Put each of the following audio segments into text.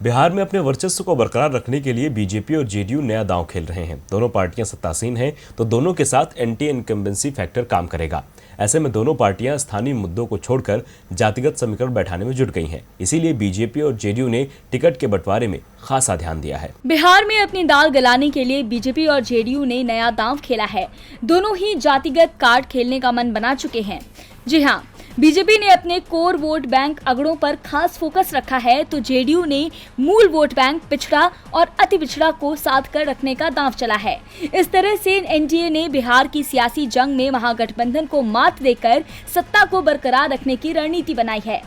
बिहार में अपने वर्चस्व को बरकरार रखने के लिए बीजेपी और जेडीयू नया दांव खेल रहे हैं। दोनों पार्टियां सत्तासीन हैं, तो दोनों के साथ एंटी इनकम्बेंसी फैक्टर काम करेगा। ऐसे में दोनों पार्टियां स्थानीय मुद्दों को छोड़कर जातिगत समीकरण बैठाने में जुट गई हैं। इसीलिए बीजेपी और जेडीयू ने टिकट के बंटवारे में खासा ध्यान दिया है। बिहार में अपनी दाल गलाने के लिए बीजेपी और जेडीयू ने नया दांव खेला है। दोनों ही जातिगत कार्ड खेलने का मन बना चुके हैं। जी हाँ, बीजेपी ने अपने कोर वोट बैंक अगड़ों पर खास फोकस रखा है, तो जेडीयू ने मूल वोट बैंक पिछड़ा और अति पिछड़ा को साथ कर रखने का दांव चला है। इस तरह से एनडीए ने बिहार की सियासी जंग में महागठबंधन को मात देकर सत्ता को बरकरार रखने की रणनीति बनाई है।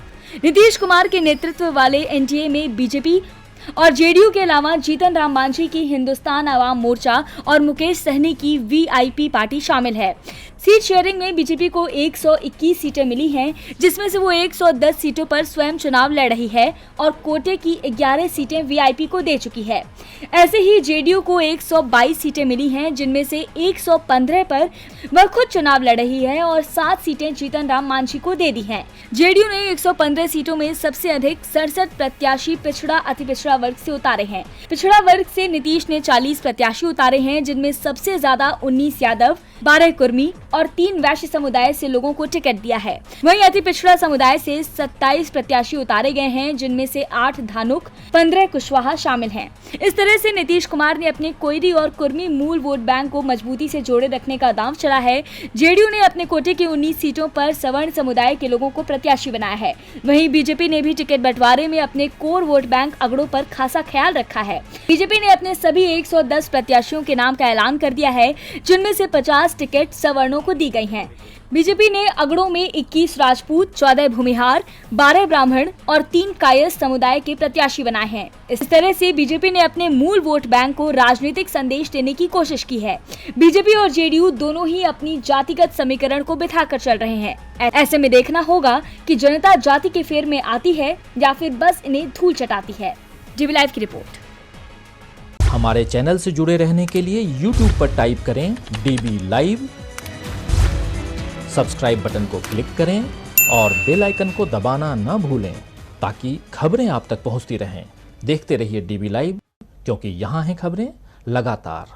नीतीश कुमार के नेतृत्व वाले एनडीए में बीजेपी और जेडीयू के अलावा जीतन राम मांझी की हिंदुस्तान आवाम मोर्चा और मुकेश सहनी की वीआईपी पार्टी शामिल है। सीट शेयरिंग में बीजेपी को 121 सीटें मिली हैं, जिसमें से वो 110 सीटों पर स्वयं चुनाव लड़ रही है और कोटे की 11 सीटें वीआईपी को दे चुकी है। ऐसे ही जेडीयू को 122 सीटें मिली हैं, जिनमें से 115 पर वह खुद चुनाव लड़ रही है और 7 सीटें जीतन राम मांझी को दे दी हैं। जेडीयू ने 115 सीटों में सबसे अधिक 67 प्रत्याशी पिछड़ा अति पिछड़ा वर्ग से उतारे हैं। पिछड़ा वर्ग से नीतीश ने 40 प्रत्याशी उतारे हैं, जिनमें सबसे ज्यादा 19 यादव, 12 कुर्मी और 3 वैश्य समुदाय से लोगों को टिकट दिया है। वहीं अति पिछड़ा समुदाय से 27 प्रत्याशी उतारे गए हैं, जिनमें से 8 धानुक, 15 कुशवाहा शामिल हैं। इस तरह से नीतीश कुमार ने अपने कोयरी और कुर्मी मूल वोट बैंक को मजबूती से जोड़े रखने का दांव चला है। जेडीयू ने अपने कोटे की 19 सीटों पर सवर्ण समुदाय के लोगों को प्रत्याशी बनाया है। वहीं बीजेपी ने भी टिकट बंटवारे में अपने कोर वोट बैंक अगड़ों पर खासा ख्याल रखा है। बीजेपी ने अपने सभी 110 प्रत्याशियों के नाम का ऐलान कर दिया है, जिनमें से 50 टिकट सवर्णों को दी गई हैं। बीजेपी ने अगड़ों में 21 राजपूत, 14 भूमिहार, 12 ब्राह्मण और 3 कायस्थ समुदाय के प्रत्याशी बनाए हैं। इस तरह से बीजेपी ने अपने मूल वोट बैंक को राजनीतिक संदेश देने की कोशिश की है। बीजेपी और जेडीयू दोनों ही अपनी जातिगत समीकरण को बिठाकर चल रहे हैं। ऐसे में देखना होगा कि जनता जाति के फेर में आती है या फिर बस इन्हें धूल चटाती है। डीबी लाइव की रिपोर्ट। हमारे चैनल से जुड़े रहने के लिए YouTube पर टाइप करें डीबी लाइव, सब्सक्राइब बटन को क्लिक करें और बेल आइकन को दबाना न भूलें ताकि खबरें आप तक पहुंचती रहें। देखते रहिए डीबी लाइव, क्योंकि यहाँ हैं खबरें लगातार।